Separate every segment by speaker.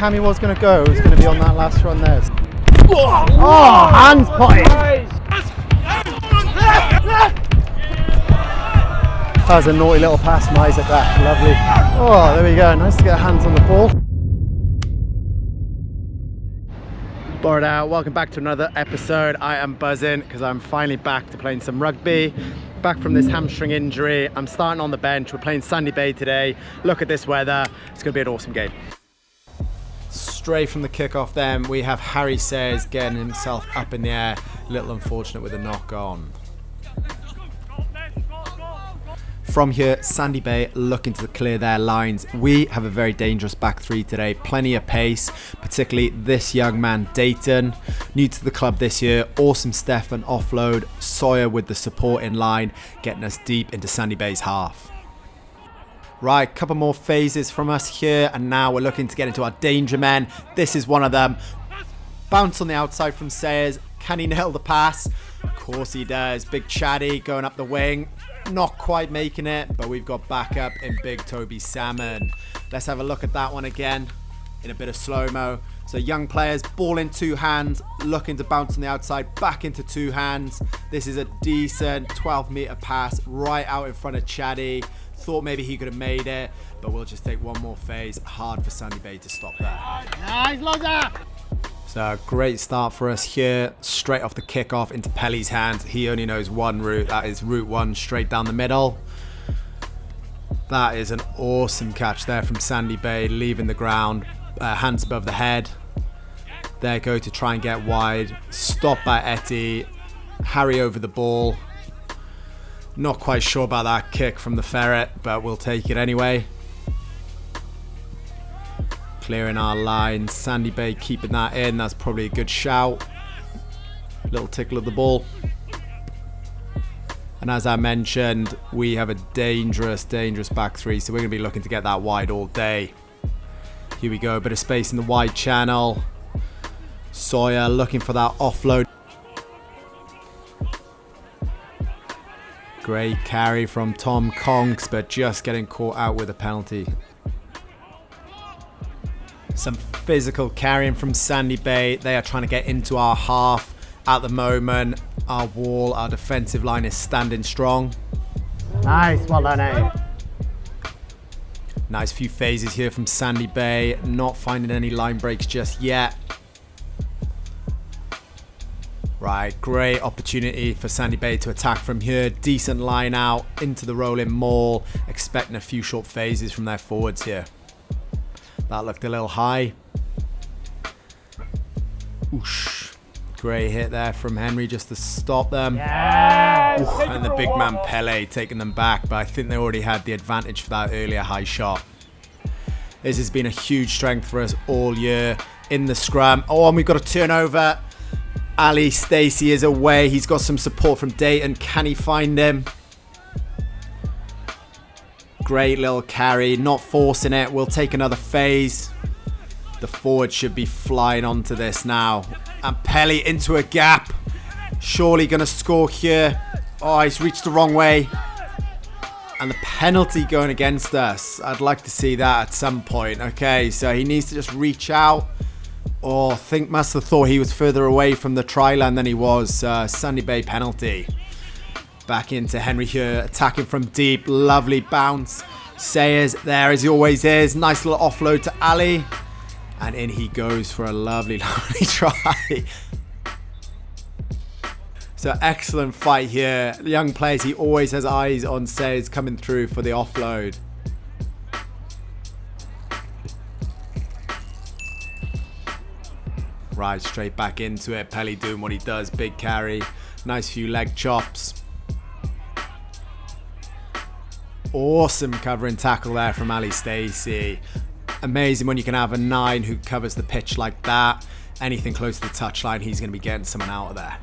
Speaker 1: Cammy was going to go is going to be on that last run there. Oh, hands potty. That was a naughty little pass from Isaac there, lovely. Oh, there we go, nice to get hands on the ball. Bored out, welcome back to another episode. I am buzzing because I'm finally back to playing some rugby. Back from this hamstring injury. I'm starting on the bench. We're playing Sandy Bay today. Look at this weather. It's going to be an awesome game. Straight from the kickoff then, we have Harry Sayers getting himself up in the air. A little unfortunate with a knock on. From here, Sandy Bay looking to clear their lines. We have a very dangerous back three today. Plenty of pace, particularly this young man, Dayton. New to the club this year. Awesome Stefan offload. Sawyer with the support in line, getting us deep into Sandy Bay's half. Right, couple more phases from us here, and now we're looking to get into our danger men. This is one of them. Bounce on the outside from Sayers. Can he nail the pass? Of course he does. Big Chatty going up the wing. Not quite making it, but we've got backup in Big Toby Salmon. Let's have a look at that one again in a bit of slow-mo. So young players, ball in two hands, looking to bounce on the outside, back into two hands. This is a decent 12-meter pass right out in front of Chatty. Thought maybe he could have made it, but we'll just take one more phase. Hard for Sandy Bay to stop there.
Speaker 2: Nice, Loza!
Speaker 1: So great start for us here, straight off the kickoff into Pelly's hand. He only knows one route, that is route one, straight down the middle. That is an awesome catch there from Sandy Bay, leaving the ground, hands above the head. There go to try and get wide, stopped by Etty, Harry over the ball. Not quite sure about that kick from the ferret, but we'll take it anyway. Clearing our line, Sandy Bay keeping that in, that's probably a good shout. Little tickle of the ball. And as I mentioned, we have a dangerous back three, so we're going to be looking to get that wide all day. Here we go, a bit of space in the wide channel. Sawyer looking for that offload. Great carry from Tom Conks, but just getting caught out with a penalty. Some physical carrying from Sandy Bay. They are trying to get into our half at the moment. Our wall, our defensive line is standing strong.
Speaker 2: Nice, well done, eh?
Speaker 1: Nice few phases here from Sandy Bay. Not finding any line breaks just yet. Right, great opportunity for Sandy Bay to attack from here. Decent line out into the rolling maul. Expecting a few short phases from their forwards here. That looked a little high. Oosh. Great hit there from Henry just to stop them.
Speaker 2: Yes.
Speaker 1: And the big man Pele taking them back, but I think they already had the advantage for that earlier high shot. This has been a huge strength for us all year in the scrum. Oh, and we've got a turnover. Ali Stacey is away. He's got some support from Dayton. Can he find him? Great little carry, not forcing it. We'll take another phase. The forward should be flying onto this now. And Pelly into a gap. Surely going to score here. Oh, he's reached the wrong way. And the penalty going against us. I'd like to see that at some point. Okay, so he needs to just reach out. Oh, I think must have thought he was further away from the try line than he was. Sandy Bay penalty. Back into Henry here, attacking from deep. Lovely bounce. Sayers there as he always is. Nice little offload to Ali. And in he goes for a lovely try. So excellent fight here. The young players, he always has eyes on Sayers coming through for the offload. Right, straight back into it. Pelly doing what he does. Big carry. Nice few leg chops. Awesome covering tackle there from Ali Stacey. Amazing when you can have a 9 who covers the pitch like that. Anything close to the touchline, he's going to be getting someone out of there.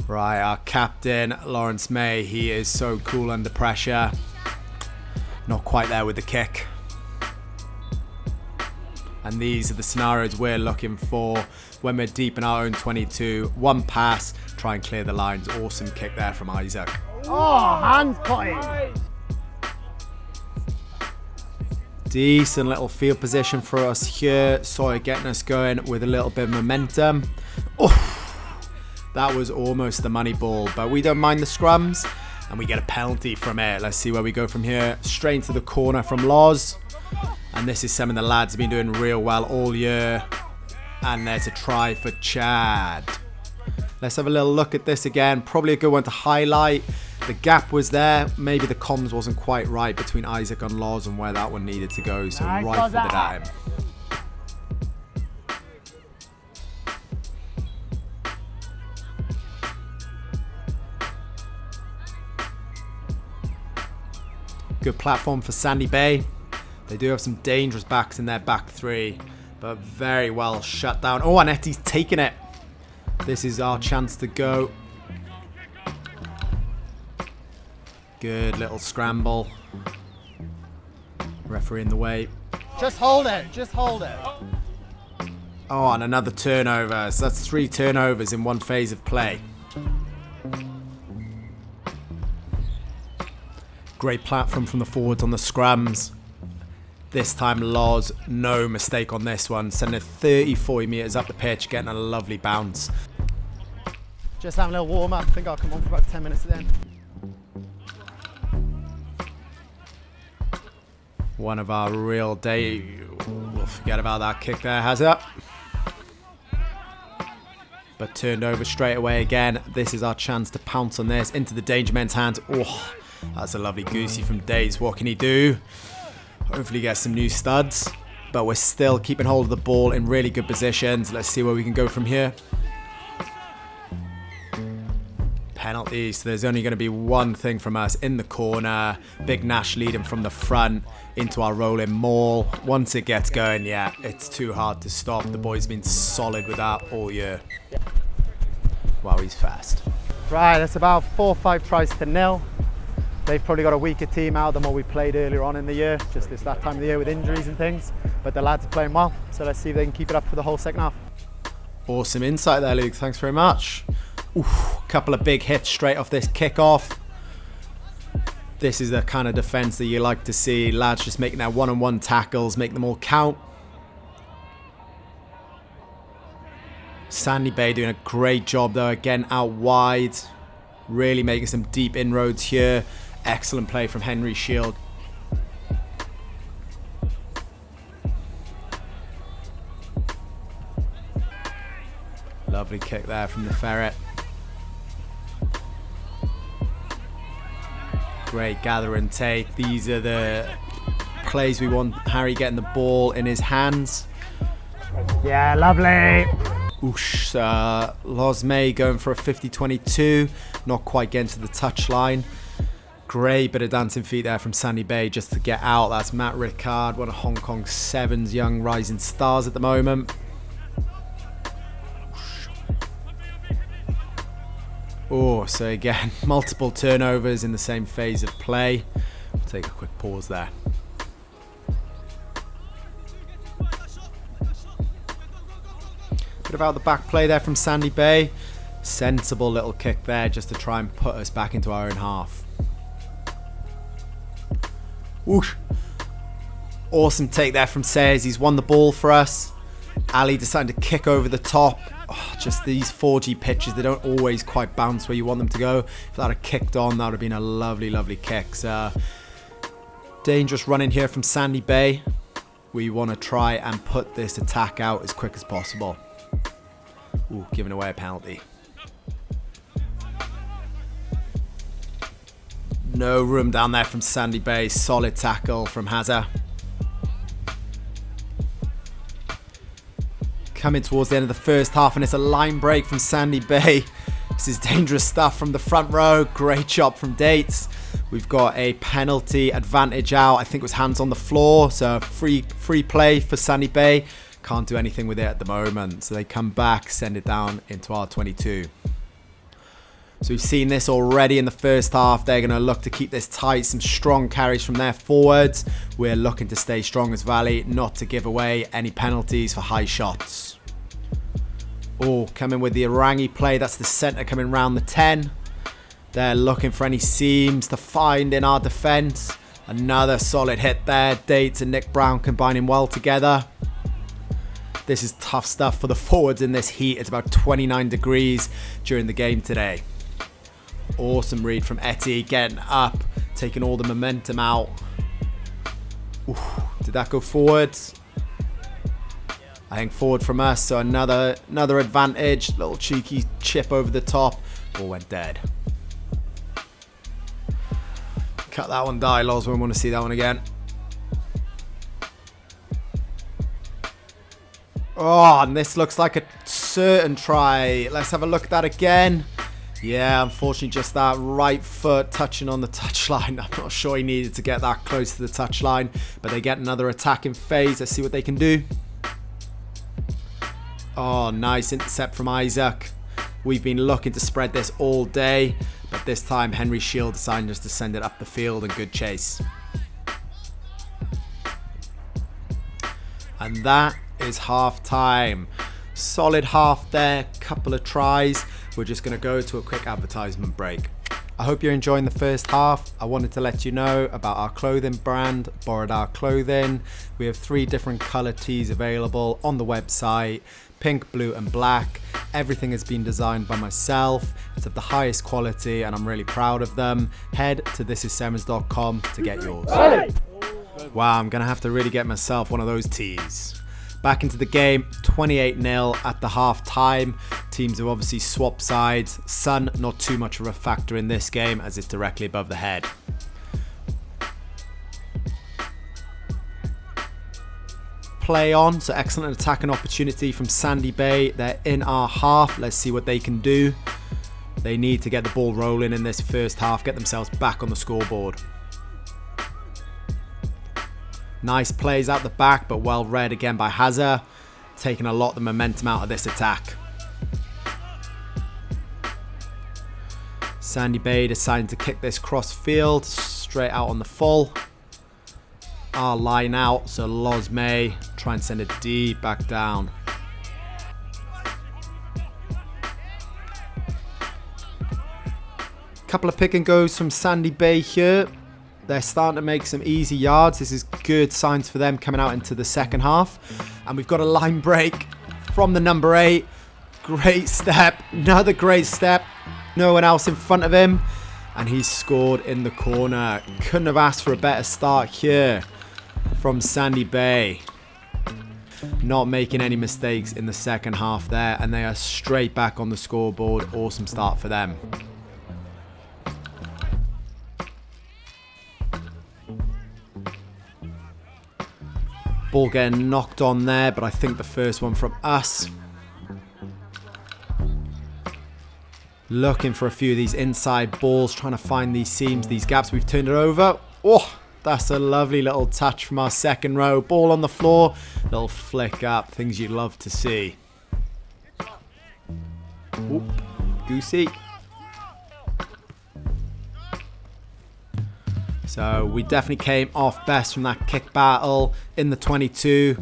Speaker 1: Right, our captain, Lawrence May, he is so cool under pressure. Not quite there with the kick. And these are the scenarios we're looking for when we're deep in our own 22. One pass, try and clear the lines. Awesome kick there from Isaac.
Speaker 2: Oh, hands potty.
Speaker 1: Decent little field position for us here. Sawyer getting us going with a little bit of momentum. Oh, that was almost the money ball, but we don't mind the scrums and we get a penalty from it. Let's see where we go from here. Straight into the corner from Loz. And this is something the lads have been doing real well all year. And there's a try for Chad. Let's have a little look at this again. Probably a good one to highlight. The gap was there. Maybe the comms wasn't quite right between Isaac and Loz and where that one needed to go. So
Speaker 2: Nice,
Speaker 1: rifled it at him. Good platform for Sandy Bay. They do have some dangerous backs in their back three, but very well shut down. Oh, and Etty's taking it. This is our chance to go. Good little scramble. Referee in the way.
Speaker 2: Just hold it. Just hold it.
Speaker 1: Oh, and another turnover. So that's 3 turnovers in one phase of play. Great platform from the forwards on the scrums. This time Loz, no mistake on this one. Sending it 30, 40 metres up the pitch, getting a lovely bounce.
Speaker 2: Just having a little warm up. I think I'll come on for about 10 minutes then.
Speaker 1: One of our real day. We'll forget about that kick there, has it? But turned over straight away again. This is our chance to pounce on this into the danger men's hands. Oh, that's a lovely goosey from Days. What can he do? Hopefully get some new studs. But we're still keeping hold of the ball in really good positions. Let's see where we can go from here. Penalties. So there's only going to be one thing from us in the corner. Big Nash leading from the front into our rolling maul. Once it gets going, yeah, it's too hard to stop. The boy's been solid with that all year. Wow, he's fast.
Speaker 2: Right, that's about 4 or 5 tries to 0. They've probably got a weaker team out than what we played earlier on in the year. Just it's that time of the year with injuries and things. But the lads are playing well. So let's see if they can keep it up for the whole second half.
Speaker 1: Awesome insight there, Luke. Thanks very much. Oof, couple of big hits straight off this kickoff. This is the kind of defence that you like to see. Lads just making their one-on-one tackles, make them all count. Sandy Bay doing a great job though, again out wide. Really making some deep inroads here. Excellent play from Henry Shield. Lovely kick there from the Ferret. Great gather and take. These are the plays we want Harry getting the ball in his hands.
Speaker 2: Yeah, lovely.
Speaker 1: Oosh, Loz May going for a 50-22. Not quite getting to the touchline. Great bit of dancing feet there from Sandy Bay just to get out. That's Matt Ricard, one of Hong Kong 7's young rising stars at the moment. Oh, so again, multiple turnovers in the same phase of play. We'll take a quick pause there. Bit about the back play there from Sandy Bay. Sensible little kick there just to try and put us back into our own half. Whoosh. Awesome take there from Sayers. He's won the ball for us. Ali decided to kick over the top. Oh, just these 4G pitches, they don't always quite bounce where you want them to go. If that had kicked on, that would have been a lovely, lovely kick. So, dangerous run in here from Sandy Bay. We want to try and put this attack out as quick as possible. Ooh, giving away a penalty. No room down there from Sandy Bay. Solid tackle from Hazza. Coming towards the end of the first half, and it's a line break from Sandy Bay. This is dangerous stuff from the front row. Great job from Dates. We've got a penalty advantage out. I think it was hands on the floor, so free play for Sandy Bay. Can't do anything with it at the moment, so they come back, send it down into our 22. So we've seen this already in the first half. They're going to look to keep this tight. Some strong carries from their forwards. We're looking to stay strong as Valley, not to give away any penalties for high shots. Oh, coming with the Arangi play. That's the centre coming round the 10. They're looking for any seams to find in our defence. Another solid hit there. Dates and Nick Brown combining well together. This is tough stuff for the forwards in this heat. It's about 29 degrees during the game today. Awesome read from Etty, getting up, taking all the momentum out. Ooh, did that go forwards? I think forward from us, so another advantage. Little cheeky chip over the top. Ball went dead. Cut that one die, Loz. We want to see that one again. Oh, and this looks like a certain try. Let's have a look at that again. Yeah, unfortunately just that right foot touching on the touchline. I'm not sure he needed to get that close to the touchline, but they get another attacking phase. Let's see what they can do. Oh, nice intercept from Isaac. We've been looking to spread this all day, but this time Henry Shield decided just to send it up the field and good chase. And that is half time. Solid half there, couple of tries. We're just going to go to a quick advertisement break. I hope you're enjoying the first half. I wanted to let you know about our clothing brand, Borrowed Our Clothing. We have 3 different color tees available on the website: pink, blue and black. Everything has been designed by myself. It's of the highest quality and I'm really proud of them. Head to thisissevens.com to get yours. Wow, I'm going to have to really get myself one of those tees. Back into the game, 28-0 at the half time. Teams have obviously swapped sides. Sun, not too much of a factor in this game as it's directly above the head. Play on, so excellent attacking opportunity from Sandy Bay. They're in our half. Let's see what they can do. They need to get the ball rolling in this first half, get themselves back on the scoreboard. Nice plays out the back, but well read again by Hazard, taking a lot of the momentum out of this attack. Sandy Bay deciding to kick this cross field, straight out on the full. Our line out, so Loz May try and send it deep back down. Couple of pick and goes from Sandy Bay here. They're starting to make some easy yards. This is good signs for them coming out into the second half. And we've got a line break from the number 8. Great step. Another great step. No one else in front of him. And he's scored in the corner. Couldn't have asked for a better start here from Sandy Bay. Not making any mistakes in the second half there. And they are straight back on the scoreboard. Awesome start for them. Ball getting knocked on there, but I think the first one from us. Looking for a few of these inside balls, trying to find these seams, these gaps. We've turned it over. Oh, that's a lovely little touch from our second row. Ball on the floor, little flick up, things you'd love to see. Oop, goosey. So we definitely came off best from that kick battle in the 22.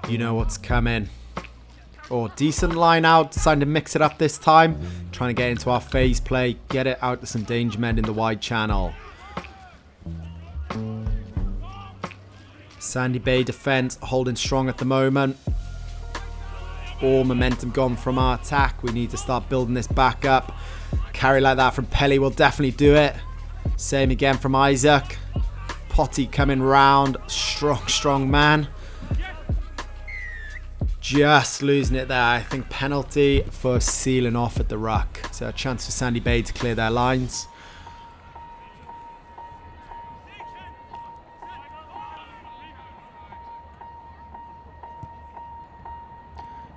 Speaker 1: You know what's coming. Oh, decent line out. Deciding to mix it up this time. Trying to get into our phase play. Get it out to some danger men in the wide channel. Sandy Bay defense holding strong at the moment. All momentum gone from our attack. We need to start building this back up. Carry like that from Pelly will definitely do it. Same again from Isaac. Potty coming round. Strong man. Just losing it there. I think penalty for sealing off at the ruck. So a chance for Sandy Bay to clear their lines.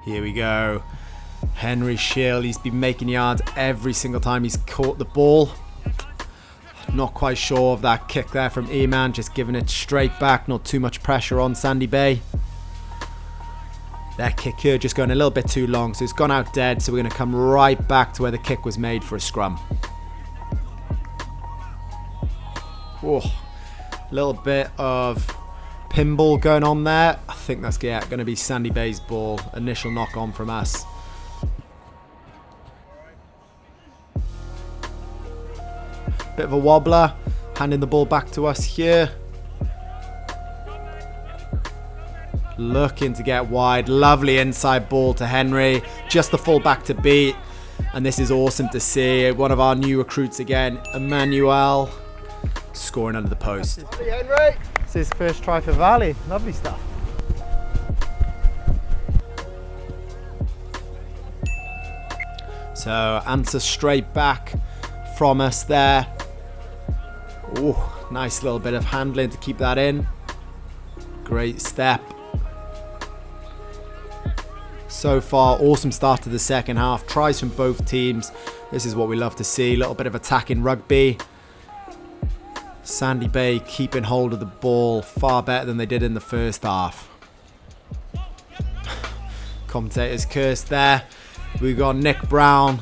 Speaker 1: Here we go. Henry Shield. He's been making yards every single time he's caught the ball. Not quite sure of that kick there from E-Man, just giving it straight back, not too much pressure on Sandy Bay. That kick here just going a little bit too long, so it's gone out dead, so we're going to come right back to where the kick was made for a scrum. Oh, a little bit of pinball going on there. I think that's going to be Sandy Bay's ball. Initial knock on from us. Bit of a wobbler. Handing the ball back to us here. Looking to get wide. Lovely inside ball to Henry. Just the full back to beat. And this is awesome to see. One of our new recruits again, Emmanuel, scoring under the post.
Speaker 2: This is his first try for Valley. Lovely stuff.
Speaker 1: So answer straight back from us there. Ooh, nice little bit of handling to keep that in. Great step. So far, awesome start to the second half. Tries from both teams. This is what we love to see. A little bit of attack in rugby. Sandy Bay keeping hold of the ball far better than they did in the first half. Commentators cursed there. We've got Nick Brown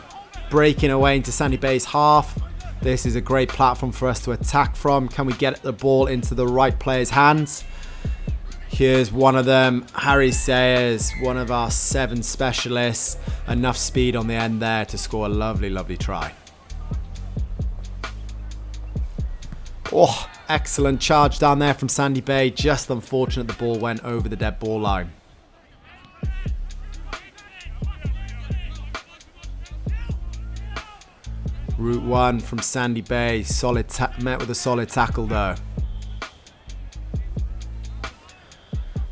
Speaker 1: breaking away into Sandy Bay's half. This is a great platform for us to attack from. Can we get the ball into the right player's hands? Here's one of them, Harry Sayers, one of our 7 specialists. Enough speed on the end there to score a lovely, lovely try. Oh, excellent charge down there from Sandy Bay. Just unfortunate the ball went over the dead ball line. Route 1 from Sandy Bay. Met with a solid tackle though.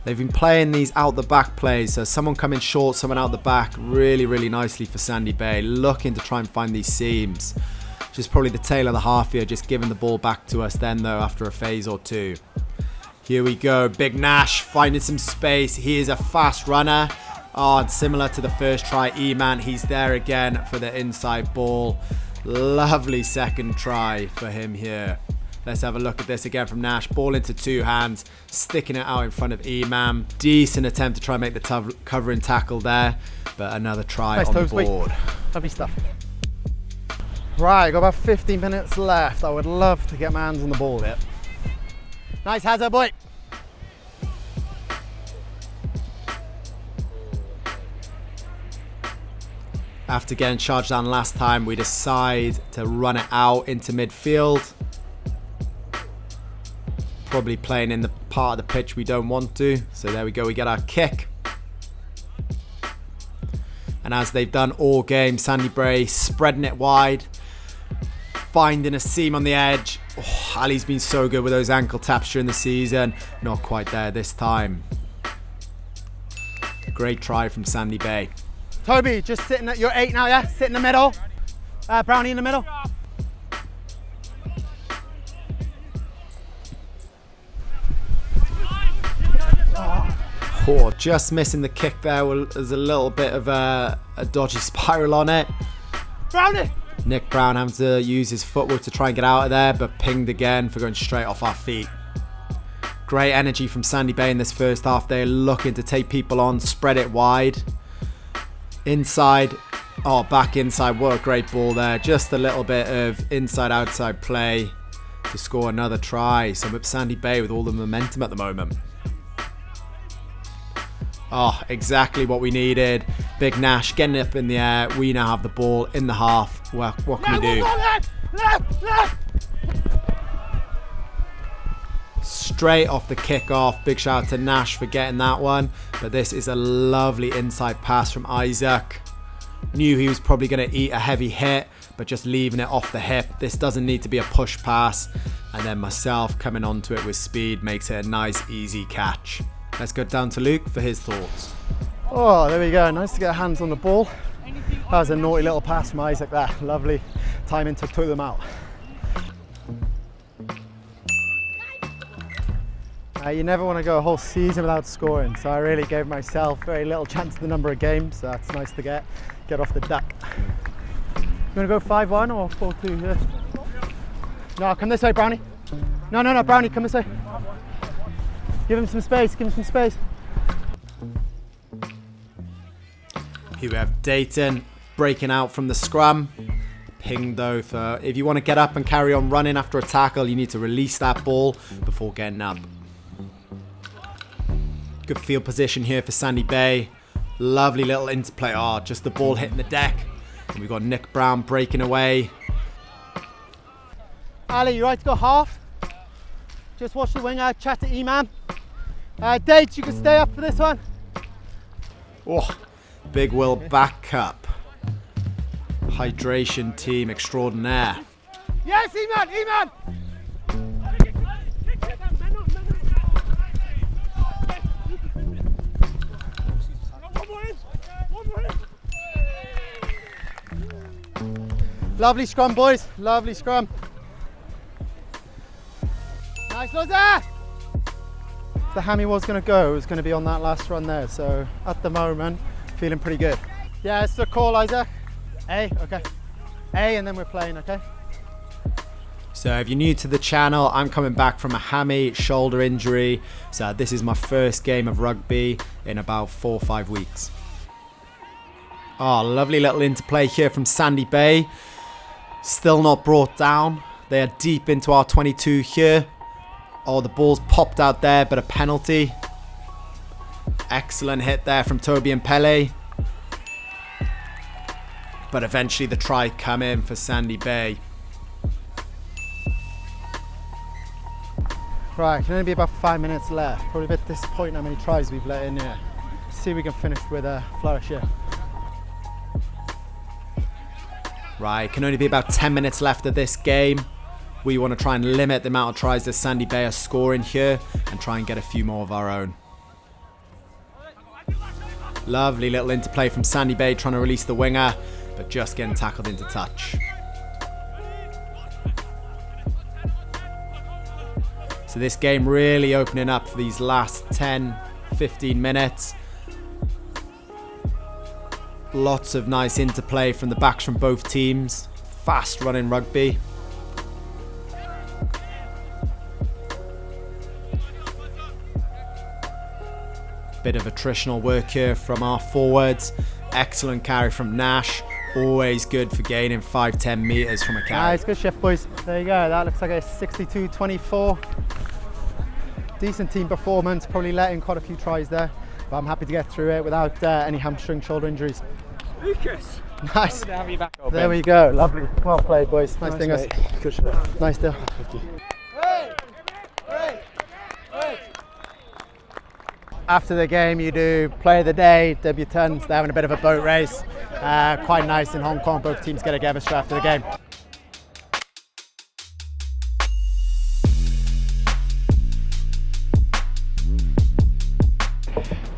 Speaker 1: They've been playing these out the back plays, so someone coming short, someone out the back, really, really nicely for Sandy Bay. Looking to try and find these seams. Just probably the tail of the half here, just giving the ball back to us then though after a phase or two. Here we go, Big Nash finding some space. He is a fast runner. Oh, and similar to the first try, E-Man, he's there again for the inside ball. Lovely second try for him here. Let's have a look at this again from Nash. Ball into 2 hands, sticking it out in front of Imam. Decent attempt to try and make the covering tackle there, but another try on the board.
Speaker 2: Lovely stuff. Right, got about 15 minutes left. I would love to get my hands on the ball here. Nice hazard, boy.
Speaker 1: After getting charged down last time, we decide to run it out into midfield. Probably playing in the part of the pitch we don't want to. So there we go, we get our kick. And as they've done all game, Sandy Bay spreading it wide. Finding a seam on the edge. Oh, Ali's been so good with those ankle taps during the season. Not quite there this time. Great try from Sandy Bay.
Speaker 2: Toby, just sitting at your 8 now, yeah? Sit in the middle. Brownie in the middle.
Speaker 1: Oh, just missing the kick there. There's a little bit of a dodgy spiral on it.
Speaker 2: Brownie!
Speaker 1: Nick Brown having to use his footwork to try and get out of there, but pinged again for going straight off our feet. Great energy from Sandy Bay in this first half. They're looking to take people on, spread it wide. Inside, oh, back inside. What a great ball there. Just a little bit of inside-outside play to score another try. So Sandy Bay with all the momentum at the moment. Oh, exactly what we needed. Big Nash getting up in the air. We now have the ball in the half. Well, what can we do?
Speaker 2: Left.
Speaker 1: Straight off the kickoff. Big shout out to Nash for getting that one. But this is a lovely inside pass from Isaac. Knew he was probably going to eat a heavy hit, but just leaving it off the hip. This doesn't need to be a push pass. And then myself coming onto it with speed makes it a nice, easy catch. Let's go down to Luke for his thoughts.
Speaker 2: Oh, there we go. Nice to get hands on the ball. That was a naughty little pass from Isaac there. Lovely timing to took them out. You never want to go a whole season without scoring, so I really gave myself very little chance of the number of games, so that's nice to get off the duck. You want to go 5-1 or 4-2 here? No, come this way, Brownie. No, Brownie, come this way. Give him some space,
Speaker 1: Here we have Dayton breaking out from the scrum. Ping though for if you want to get up and carry on running after a tackle, you need to release that ball before getting up. Good field position here for Sandy Bay. Lovely little interplay. Oh, just the ball hitting the deck. And we've got Nick Brown breaking away.
Speaker 2: Ali, you right to go half? Just watch the winger, chat to E-man. Dates, you can stay up for this one.
Speaker 1: Oh, Big Will back up. Hydration team extraordinaire.
Speaker 2: Yes, E-man, E-man! Lovely scrum, boys. Lovely scrum. Nice, Loza! The hammy was going to go. It was going to be on that last run there. So at the moment, feeling pretty good. Yeah, it's the call, Isaac. A, okay. A, and then we're playing, okay?
Speaker 1: So if you're new to the channel, I'm coming back from a hammy shoulder injury. So this is my first game of rugby in about 4 or 5 weeks. Oh, lovely little interplay here from Sandy Bay. Still not brought down. They are deep into our 22 here. Oh, the ball's popped out there, but a penalty. Excellent hit there from Toby and Pele. But eventually the try come in for Sandy Bay.
Speaker 2: Right, can only be about 5 minutes left. Probably a bit disappointing how many tries we've let in here. See if we can finish with a flourish here.
Speaker 1: Right, can only be about 10 minutes left of this game. We want to try and limit the amount of tries that Sandy Bay are scoring here and try and get a few more of our own. Lovely little interplay from Sandy Bay trying to release the winger, but just getting tackled into touch. So this game really opening up for these last 10-15 minutes. Lots of nice interplay from the backs from both teams. Fast running rugby. Bit of attritional work here from our forwards. Excellent carry from Nash. Always good for gaining 5-10 metres from a carry.
Speaker 2: Nice, good shift, boys. There you go. That looks like a 62-24. Decent team performance. Probably letting quite a few tries there. But I'm happy to get through it without any hamstring shoulder injuries.
Speaker 3: Lucas!
Speaker 2: Nice.
Speaker 3: Good to have you back up.
Speaker 2: There we go. Lovely. Well played, boys. Nice thing.
Speaker 3: Good shot.
Speaker 2: Nice deal. After the game, you do play of the day, debutants. They're having a bit of a boat race. Quite nice in Hong Kong. Both teams get together straight after the game.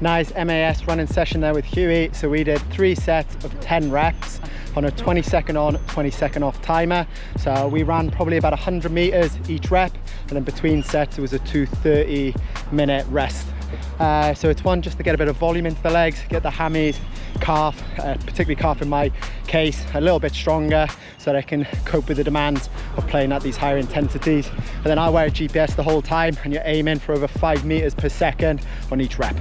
Speaker 2: Nice MAS running session there with Huwy. So we did 3 sets of 10 reps on a 20-second on, 20-second off timer. So we ran probably about 100 meters each rep, and then between sets it was a 2:30-minute rest. So it's one just to get a bit of volume into the legs, get the hammies, calf, particularly calf in my case, a little bit stronger so that I can cope with the demands of playing at these higher intensities. And then I wear a GPS the whole time, and you're aiming for over 5 meters per second on each rep.